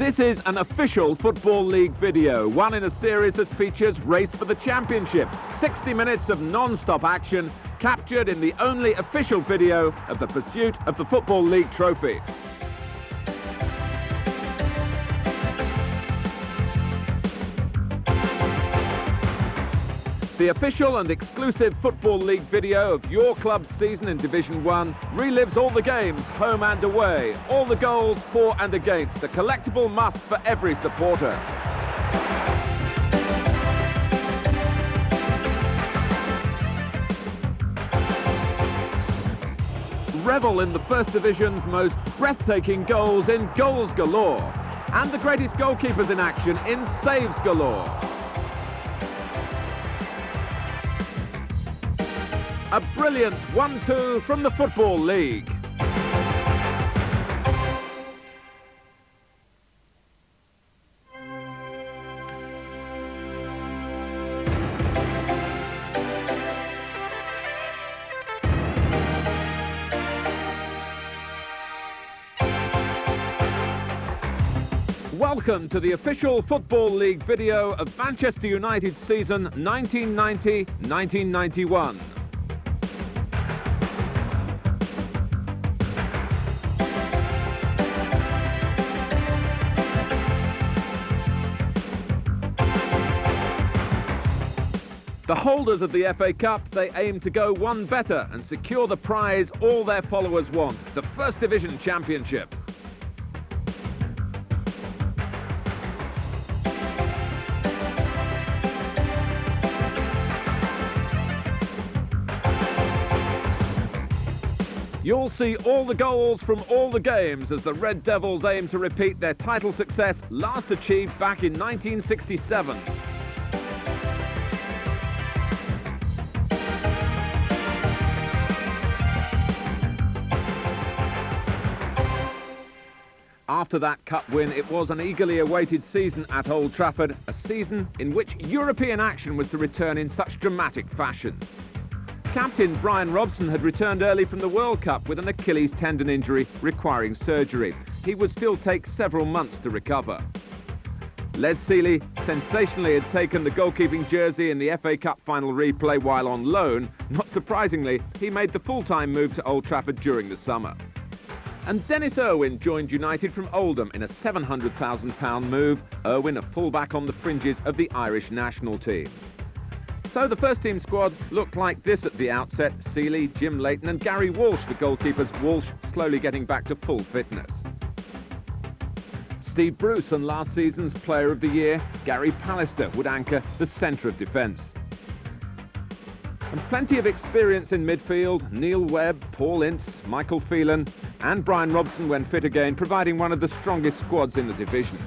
This is an official Football League video, one in a series that features Race for the Championship. 60 minutes of non-stop action, captured in the only official video of the pursuit of the Football League trophy. The official and exclusive Football League video of your club's season in Division 1 relives all the games, home and away, all the goals for and against, a collectible must for every supporter. Revel in the First Division's most breathtaking goals in goals galore, and the greatest goalkeepers in action in saves galore. A brilliant 1-2 from the Football League. Welcome to the official Football League video of Manchester United's season 1990-1991. The holders of the FA Cup, they aim to go one better and secure the prize all their followers want, the First Division Championship. You'll see all the goals from all the games as the Red Devils aim to repeat their title success last achieved back in 1967. After that cup win, it was an eagerly awaited season at Old Trafford, a season in which European action was to return in such dramatic fashion. Captain Brian Robson had returned early from the World Cup with an Achilles tendon injury requiring surgery. He would still take several months to recover. Les Sealey sensationally had taken the goalkeeping jersey in the FA Cup final replay while on loan. Not surprisingly, he made the full-time move to Old Trafford during the summer. And Dennis Irwin joined United from Oldham in a £700,000 move, Irwin a fullback on the fringes of the Irish national team. So the first-team squad looked like this at the outset: Sealey, Jim Leighton and Gary Walsh, the goalkeepers, Walsh slowly getting back to full fitness. Steve Bruce and last season's Player of the Year, Gary Pallister, would anchor the centre of defence. And plenty of experience in midfield: Neil Webb, Paul Ince, Michael Phelan and Brian Robson when fit again, providing one of the strongest squads in the division.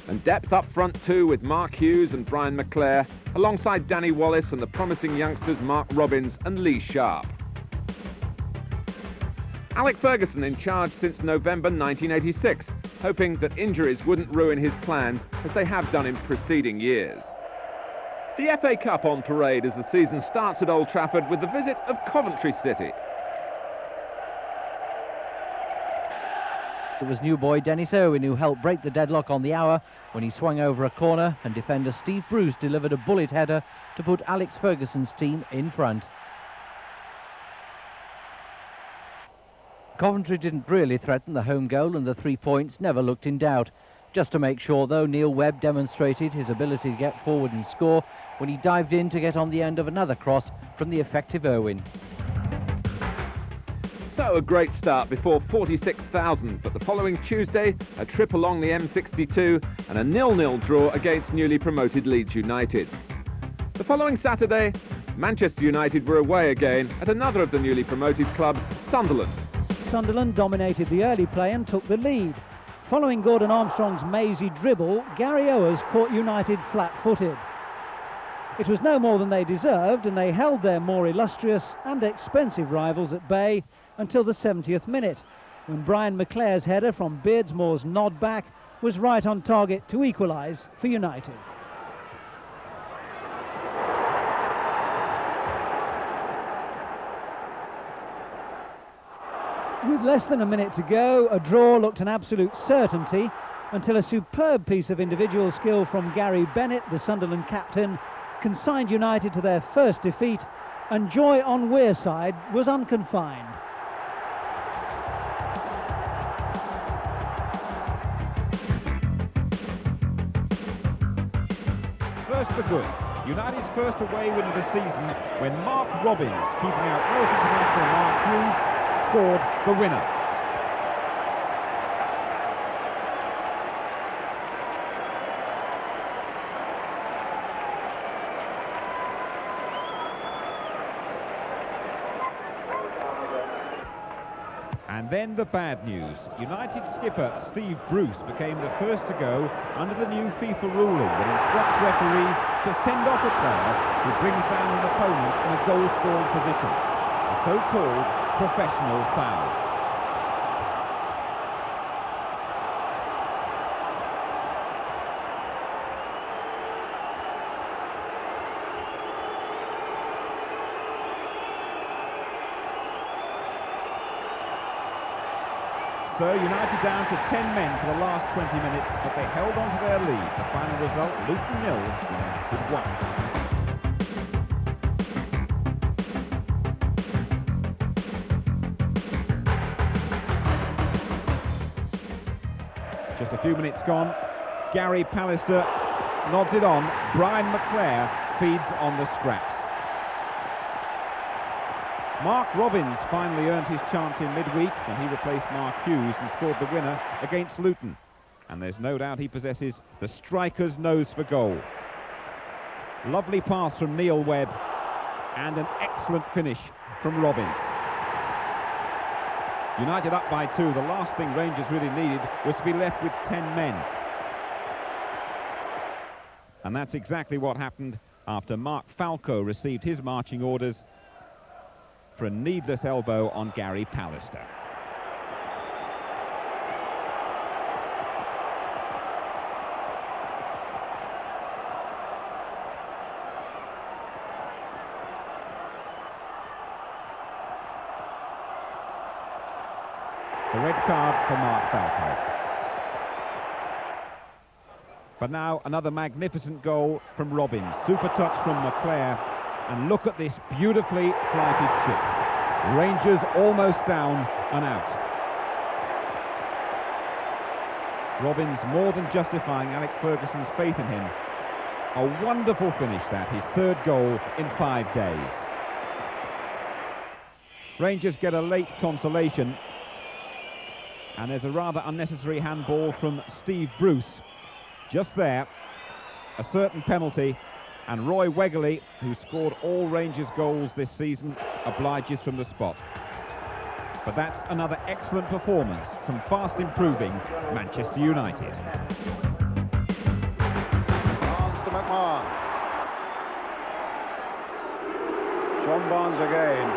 And depth up front too, with Mark Hughes and Brian McClare, alongside Danny Wallace and the promising youngsters Mark Robbins and Lee Sharp. Alec Ferguson in charge since November 1986, hoping that injuries wouldn't ruin his plans as they have done in preceding years. The FA Cup on parade as the season starts at Old Trafford with the visit of Coventry City. It was new boy Dennis Irwin who helped break the deadlock on the hour when he swung over a corner and defender Steve Bruce delivered a bullet header to put Alex Ferguson's team in front. Coventry didn't really threaten the home goal and the 3 points never looked in doubt. Just to make sure though, Neil Webb demonstrated his ability to get forward and score when he dived in to get on the end of another cross from the effective Irwin. So a great start before 46,000, but the following Tuesday, a trip along the M62 and a 0-0 draw against newly promoted Leeds United. The following Saturday, Manchester United were away again at another of the newly promoted clubs, Sunderland. Sunderland dominated the early play and took the lead. Following Gordon Armstrong's mazy dribble, Gary Owers caught United flat-footed. It was no more than they deserved, and they held their more illustrious and expensive rivals at bay until the 70th minute, when Brian McClare's header from Beardsmore's nod back was right on target to equalise for United. With less than a minute to go, a draw looked an absolute certainty until a superb piece of individual skill from Gary Bennett, the Sunderland captain, consigned United to their first defeat, and joy on Wearside was unconfined. First for good. United's first away win of the season when Mark Robins, keeping out Welsh international Mark Hughes, scored the winner. And then the bad news. United skipper Steve Bruce became the first to go under the new FIFA ruling that instructs referees to send off a player who brings down an opponent in a goal-scoring position, a so-called professional foul. So United down to 10 men for the last 20 minutes, but they held on to their lead. The final result, Luton 0, United 1. Just a few minutes gone. Gary Pallister nods it on. Brian McClare feeds on the scraps. Mark Robins finally earned his chance in midweek when he replaced Mark Hughes and scored the winner against Luton. And there's no doubt he possesses the striker's nose for goal. Lovely pass from Neil Webb and an excellent finish from Robins. United up by 2. The last thing Rangers really needed was to be left with 10 men. And that's exactly what happened after Mark Falco received his marching orders for a needless elbow on Gary Pallister. The red card for Mark Falco. But now another magnificent goal from Robins. Super touch from McClare. And look at this beautifully flighted chip. Rangers almost down and out. Robins more than justifying Alec Ferguson's faith in him. A wonderful finish that, his third goal in 5 days. Rangers get a late consolation. And there's a rather unnecessary handball from Steve Bruce. Just there, a certain penalty. And Roy Wegerle, who scored all Rangers goals this season, obliges from the spot. But that's another excellent performance from fast improving Manchester United. Barnes to McMahon. John Barnes again.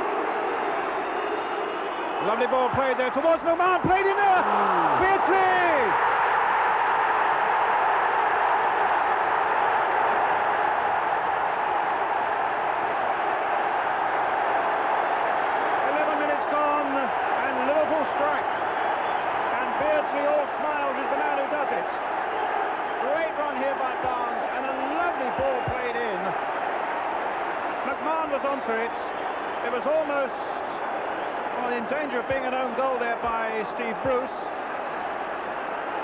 Lovely ball played there towards McMahon, played in there! Beardsley! 11 minutes gone, and Liverpool strike. And Beardsley, all smiles, is the man who does it. Great run here by Barnes, and a lovely ball played in. McMahon was onto it. It was almost in danger of being an own goal there by Steve Bruce.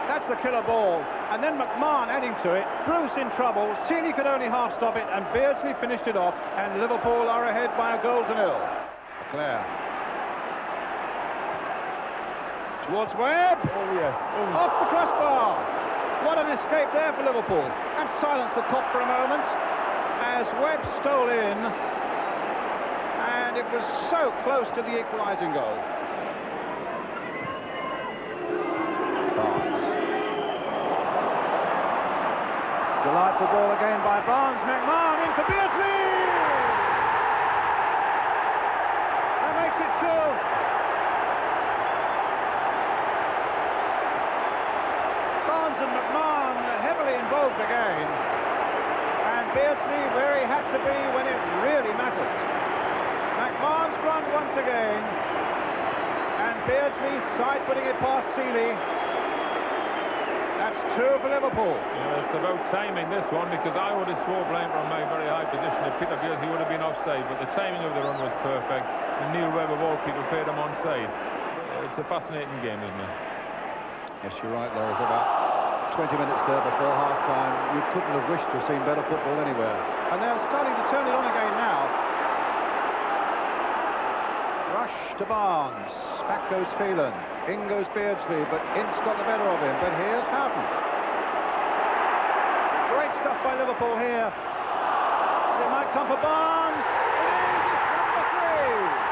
That's the killer ball. And then McMahon adding to it. Bruce in trouble. Seeley could only half stop it, and Beardsley finished it off. And Liverpool are ahead by a goal to 0. Claire. Towards Webb. Oh yes. Off the crossbar. What an escape there for Liverpool. And silence the top for a moment as Webb stole in. And it was so close to the equalising goal. Barnes. Delightful ball again by Barnes. McMahon in for Beardsley! That makes it 2. Barnes and McMahon heavily involved again. And Beardsley where he had to be when it really mattered. McMahon's run once again, and Beardsley side-footing it past Seeley. That's two for Liverpool. Yeah, it's about timing, this one, because I would have swore blind from my very high position that Peter Beardsley would have been offside, but the timing of the run was perfect, and Neil Webb, of all people, played him onside. It's a fascinating game, isn't it? Yes, you're right, there was about 20 minutes there before half-time. You couldn't have wished to have seen better football anywhere. And they're starting to turn it on again now. Rush to Barnes. Back goes Phelan. In goes Beardsley, but Ince got the better of him. But here's Houghton. Great stuff by Liverpool here. They might come for Barnes. It's number 3.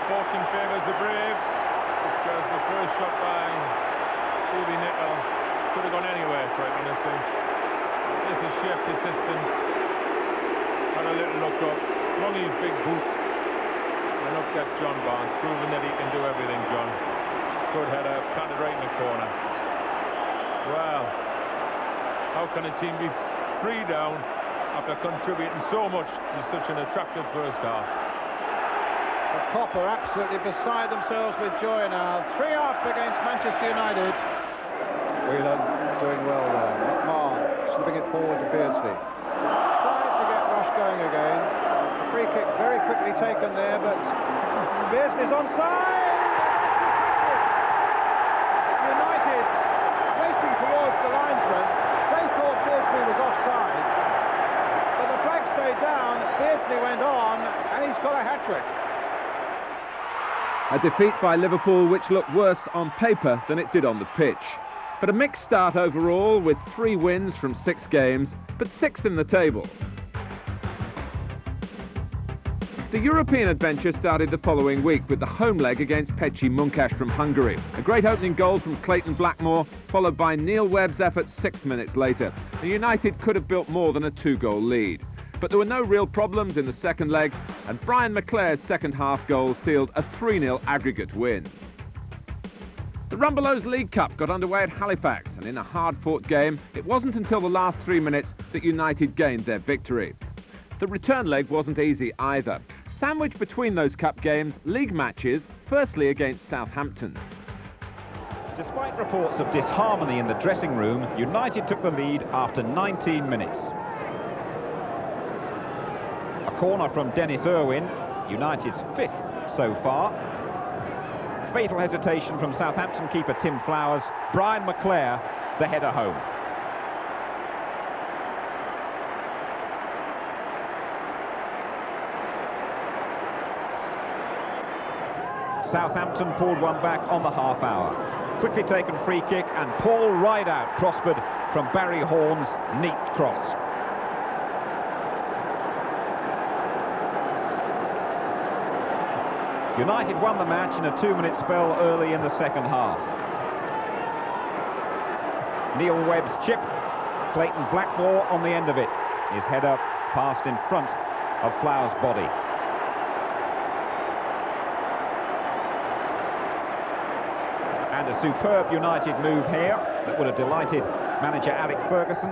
Fortune favours the brave, because the first shot by Stevie Nicol could have gone anywhere, quite honestly. This is sheer persistence. Had a little look up, swung his big boot, and up gets John Barnes, proving that he can do everything, John. Good header, planted right in the corner. Well, how can a team be 3 down after contributing so much to such an attractive first half? Copper absolutely beside themselves with joy now. 3 up against Manchester United. Whelan doing well there. McMahon slipping it forward to Beardsley. Tried to get Rush going again. Free kick very quickly taken there, but Beardsley's onside. That's his hat-trick. United racing towards the linesman. They thought Beardsley was offside, but the flag stayed down. Beardsley went on, and he's got a hat-trick. A defeat by Liverpool which looked worse on paper than it did on the pitch. But a mixed start overall, with 3 wins from 6 games, but 6th in the table. The European adventure started the following week with the home leg against Pécsi Munkacs from Hungary. A great opening goal from Clayton Blackmore, followed by Neil Webb's effort 6 minutes later. The United could have built more than a 2-goal lead. But there were no real problems in the second leg, and Brian McClare's second-half goal sealed a 3-0 aggregate win. The Rumbelows League Cup got underway at Halifax, and in a hard-fought game, it wasn't until the last 3 minutes that United gained their victory. The return leg wasn't easy either. Sandwiched between those cup games, league matches, firstly against Southampton. Despite reports of disharmony in the dressing room, United took the lead after 19 minutes. A corner from Dennis Irwin, United's 5th so far. Fatal hesitation from Southampton keeper Tim Flowers. Brian McClare, the header home. Southampton pulled one back on the half hour. Quickly taken free kick, and Paul Rideout prospered from Barry Horn's neat cross. United won the match in a 2-minute spell early in the second half. Neil Webb's chip, Clayton Blackmore on the end of it. His header passed in front of Flowers' body. And a superb United move here that would have delighted manager Alec Ferguson.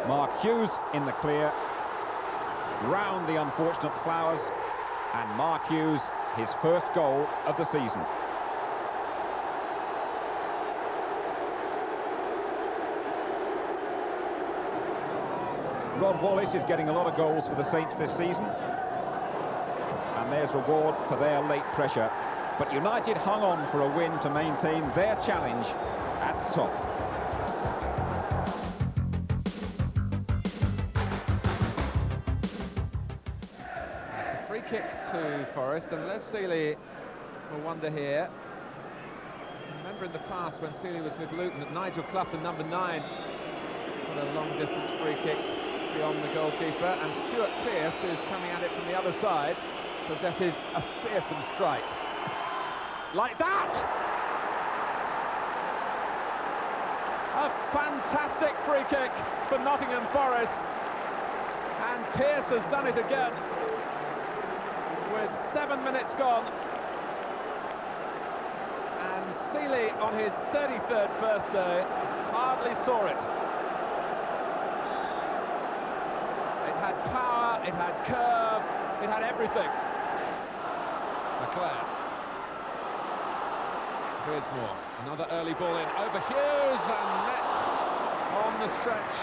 Mark Hughes in the clear, round the unfortunate Flowers, and Mark Hughes, his first goal of the season. Rod Wallace is getting a lot of goals for the Saints this season, and there's reward for their late pressure. But United hung on for a win to maintain their challenge at the top. It's a free kick to Forest, and Les Seeley will wonder here. Remember in the past when Seeley was with Luton, that Nigel Clough, the number 9, put a long-distance free kick beyond the goalkeeper, and Stuart Pearce, who's coming at it from the other side, possesses a fearsome strike. Like that! A fantastic free kick for Nottingham Forest, and Pearce has done it again with 7 minutes gone, and Seeley on his 33rd birthday hardly saw it. power, it had curve, it had everything. Leclerc. Beardsmore, another early ball in, over Hughes, and net on the stretch.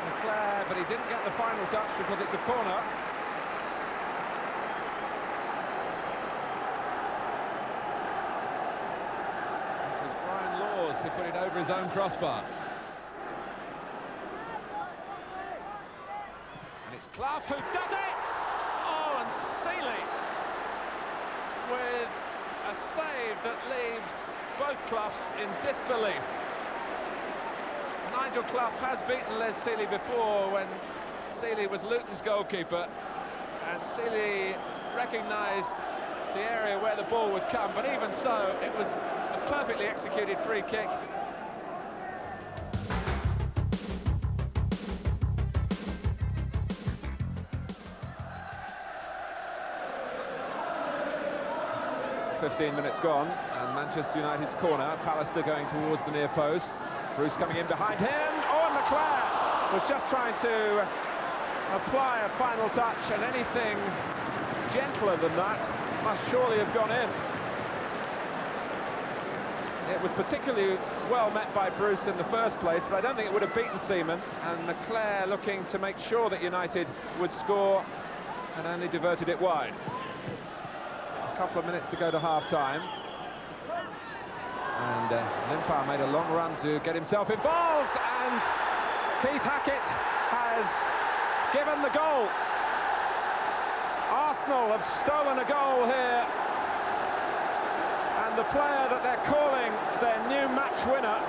Leclerc, but he didn't get the final touch because it's a corner. It was Brian Laws who put it over his own crossbar. And it's Clough who does it! Oh, and Seeley with a save that leaves both Cloughs in disbelief. Nigel Clough has beaten Les Seeley before when Seeley was Luton's goalkeeper, and Seeley recognised the area where the ball would come, but even so, it was a perfectly executed free kick. "15 minutes gone, and Manchester United's corner. Pallister going towards the near post. Bruce coming in behind him. Oh, and Leclerc was just trying to apply a final touch, and anything gentler than that must surely have gone in. It was particularly well met by Bruce in the first place, but I don't think it would have beaten Seaman. And Leclerc looking to make sure that United would score, and only diverted it wide. A couple of minutes to go to half-time. And Limpar made a long run to get himself involved, and Keith Hackett has given the goal. Arsenal have stolen a goal here, and the player that they're calling their new match winner,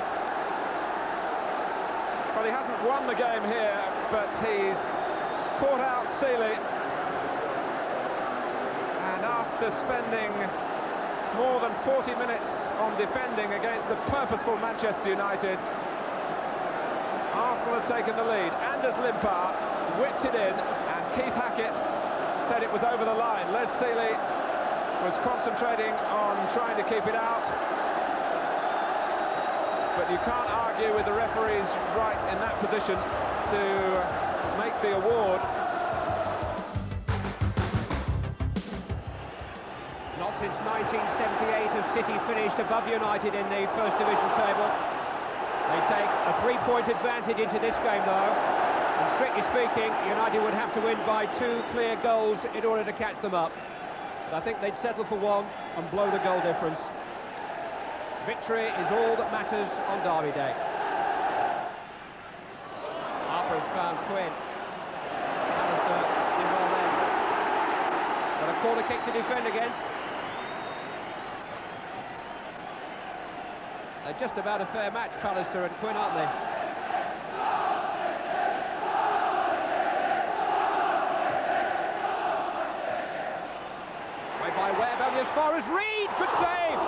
well, he hasn't won the game here, but he's caught out Seeley, and after spending more than 40 minutes on defending against a purposeful Manchester United, Arsenal have taken the lead. Anders Limpar whipped it in, and Keith Hackett said it was over the line. Les Seeley was concentrating on trying to keep it out, but you can't argue with the referee's right in that position to make the award. Not since 1978 have City finished above United in the First Division table. They take a 3-point advantage into this game, though, and strictly speaking, United would have to win by 2 clear goals in order to catch them up. But I think they'd settle for 1 and blow the goal difference. Victory is all that matters on Derby Day. Harper has found Quinn. Pallister involved then. Got a corner kick to defend against. They're just about a fair match, Pallister and Quinn, aren't they? Way by Webb, only as far as Reed. Good save.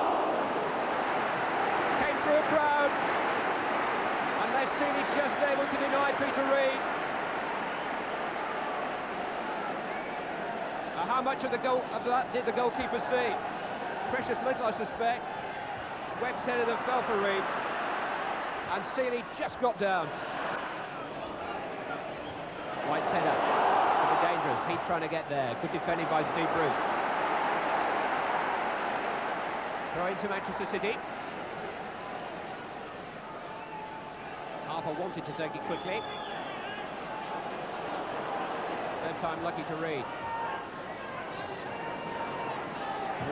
Came through a crowd. And Les Seeley just able to deny Peter Reed. Now, how much of that did the goalkeeper see? Precious little, I suspect. Webb's header that fell for Reed, and Seeley just got down. White's header could be dangerous. He's trying to get there. Good defending by Steve Bruce. Throw into Manchester City. Harper wanted to take it quickly. Third time lucky to Reed.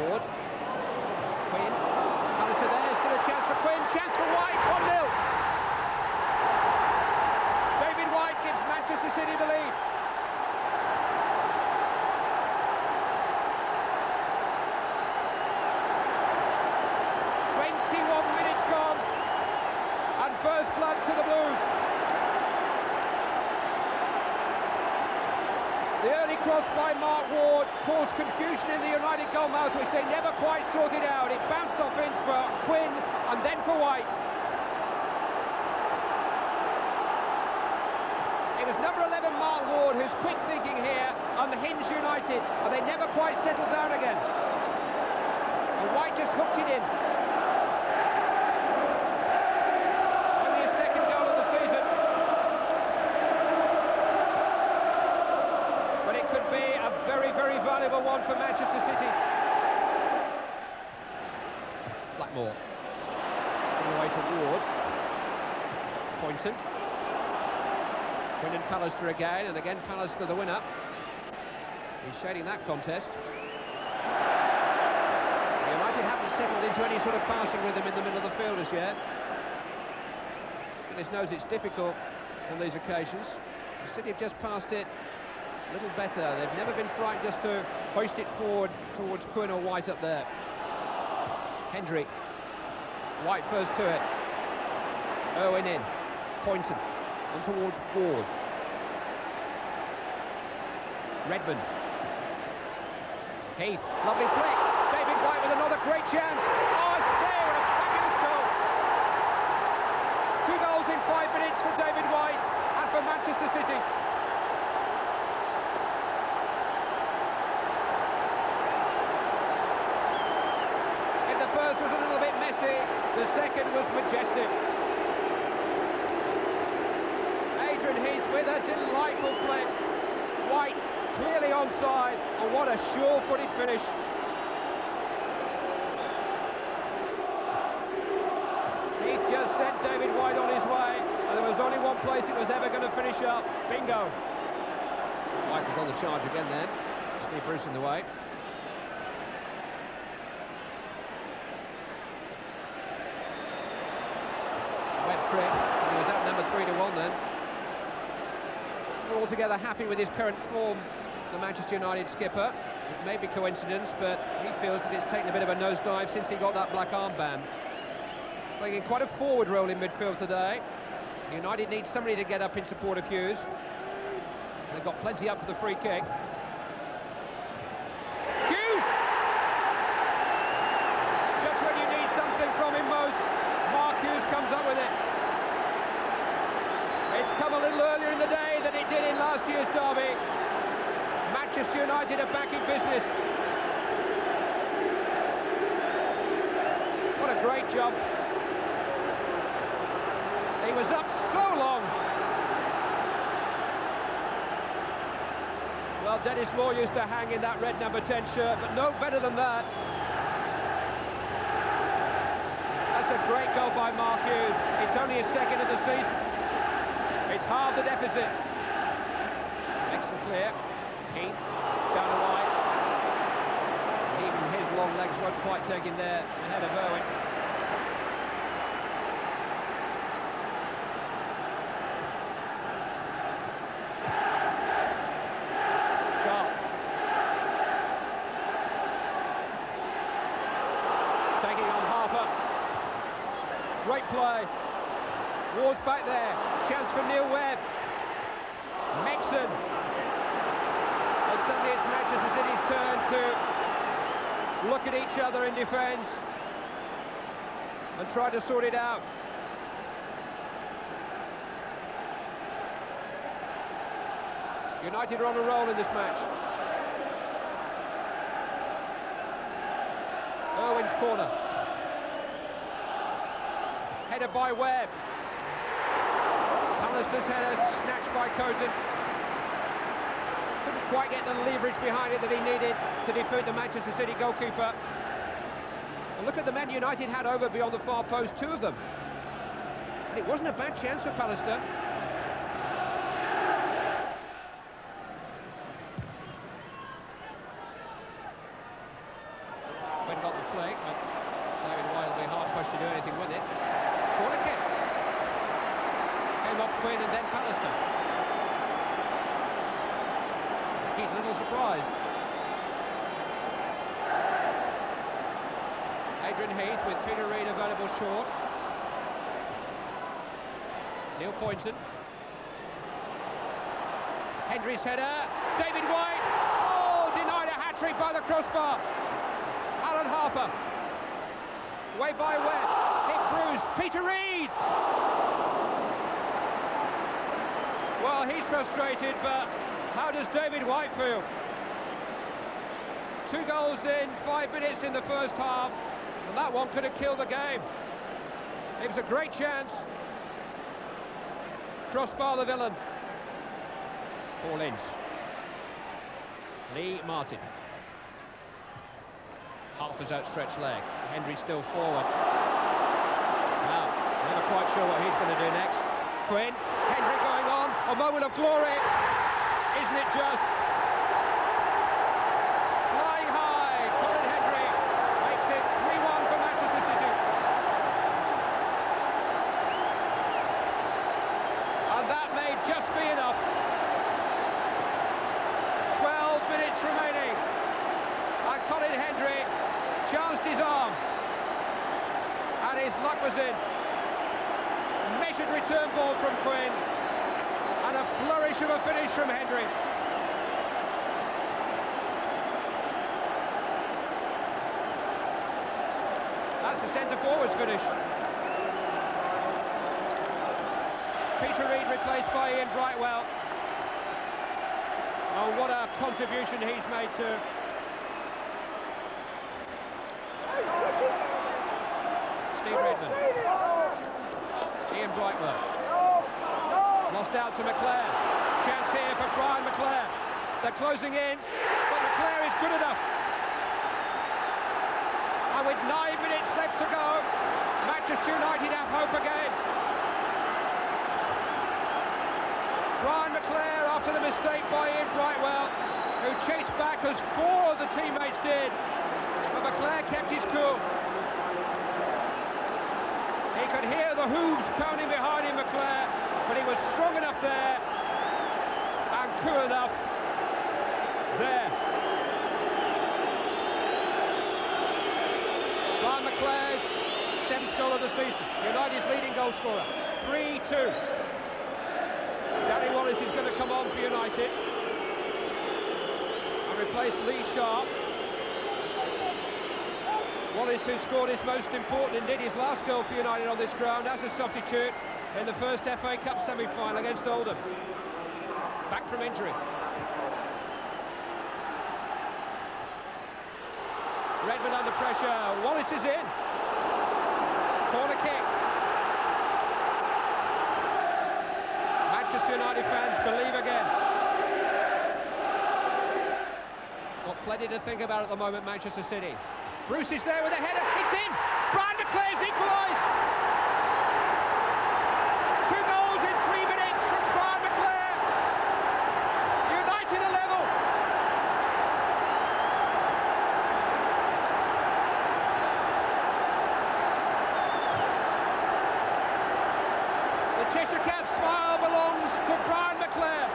Ward. Quinn. So there's still a chance for Quinn, chance for White, 1-0. David White gives Manchester City the lead. Minutes gone, and first blood to the Blues. The early cross by Mark Ward caused confusion in the United goalmouth, which they never quite sorted out. It bounced off in for Quinn and then for White. It was number 11, Mark Ward, whose quick thinking here unhinged United, and they never quite settled down again. And White just hooked it in. over one for Manchester City. Blackmore. All the way to Ward. Poynton. Brendan Pallister again, and again Pallister the winner. He's shading that contest. United haven't settled into any sort of passing rhythm in the middle of the field as yet. Goodness knows it's difficult on these occasions. The City have just passed it a little better. They've never been frightened just to hoist it forward towards Quinn or White up there. Hendry. White first to it. Owen in. Poynton. On towards Ward. Redmond. Heath. Lovely flick. David White with another great chance. Oh, I say, what a fabulous goal. 2 goals in 5 minutes for David White and for Manchester City. If the first was a little bit messy, the second was majestic. Adrian Heath with a delightful flick. White clearly onside, and what a sure-footed finish. Heath just sent David White on his way, and there was only one place it was ever going to finish up. Bingo. White was on the charge again then. Steve Bruce in the way. Webb tripped, and he was at number 3-1 then. We're altogether happy with his current form, the Manchester United skipper. It may be coincidence, but he feels that it's taken a bit of a nosedive since he got that black armband. He's playing in quite a forward role in midfield today. United needs somebody to get up in support of Hughes. They've got plenty up for the free kick. Hughes! Just when you need something from him most, Mark Hughes comes up with it. It's come a little earlier in the day than it did in last year's derby. Manchester United are back in business. What a great jump. He was up so long. Well, Dennis Law used to hang in that red number 10 shirt, but no better than that. That's a great goal by Mark Hughes. It's only his second of the season. It's half the deficit. Excellent clear. Heath down the line. Even his long legs weren't quite taken there ahead of Irwin. Sharp. Taking on Harper. Great play. Ward's back there. Chance for Neil Webb. Mixon. And suddenly it's Manchester City's turn to look at each other in defence and try to sort it out. United are on a roll in this match. Irwin's corner. Headed by Webb. Pallister's header snatched by Cozen. Couldn't quite get the leverage behind it that he needed to defeat the Manchester City goalkeeper. And look at the men United had over beyond the far post, 2 of them. And it wasn't a bad chance for Pallister. Quinn got the flick, but David White will be hard pushed to do anything with it. Corner kick. Came off Quinn and then Pallister. I think he's a little surprised. Adrian Heath with Peter Reid available short. Neil Poynton. Hendry's header. David White. Oh, denied a hat-trick by the crossbar. Alan Harper. Way by Webb. Hit Bruce. Peter Reid. Well, he's frustrated, but how does David White feel? 2 goals in 5 minutes in the first half, and that one could have killed the game. It was a great chance. Crossbar the villain. Paul Ince. Lee Martin. half his outstretched leg. Hendry still forward. Now, never quite sure what he's going to do next. Quinn, Hendry going on, a moment of glory. Isn't it just? Flying high, Colin Hendry makes it 3-1 for Manchester City. And that may just be enough. 12 minutes remaining. And Colin Hendry chanced his arm. And his luck was in. Measured return ball from Quinn. And a flourish of a finish from Hendry. That's a centre-forward's finish. Peter Reid replaced by Ian Brightwell. Oh, what a contribution he's made to. Steve Redmond. Ian Brightwell. Lost out to McClair. Chance here for Brian McClair. They're closing in, but McClair is good enough. And with 9 minutes left to go, Manchester United have hope again. Brian McClair after the mistake by Ian Brightwell, who chased back as 4 of the teammates did. But McClair kept his cool. He could hear the hooves pounding behind him, McClair, but he was strong enough there and cool enough there. Brian McClair's 7th goal of the season, United's leading goal scorer, 3-2. Danny Wallace is going to come on for United and replace Lee Sharp. Wallace, who scored his most important, indeed his last goal for United on this ground as a substitute in the first FA Cup semi-final against Oldham. Back from injury. Redmond under pressure. Wallace is in. Corner kick. Manchester United fans believe again. Got plenty to think about at the moment, Manchester City. Bruce is there with a header. It's in. Brian McClair's equalised. 2 goals in 3 minutes from Brian McClair. United are level. The Cheshire Cat's smile belongs to Brian McClair.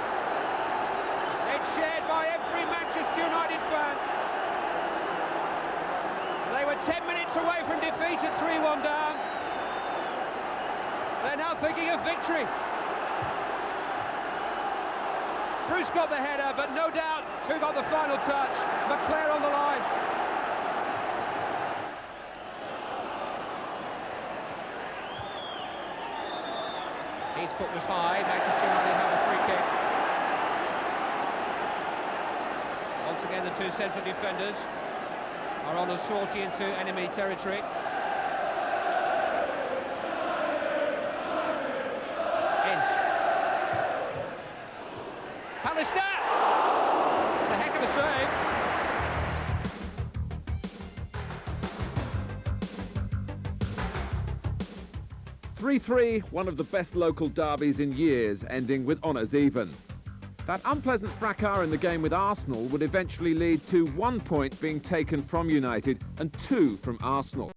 It's shared by every Manchester United fan. They were 10 minutes away from defeat at 3-1 down. They're now thinking of victory. Bruce got the header, but no doubt who got the final touch. McClair on the line. His foot was high. Manchester United have a free kick. Once again, the 2 central defenders are on a sortie into enemy territory. Ince. Pallister! It's a heck of a save. 3-3, one of the best local derbies in years, ending with honours even. That unpleasant fracas in the game with Arsenal would eventually lead to 1 point being taken from United and 2 from Arsenal.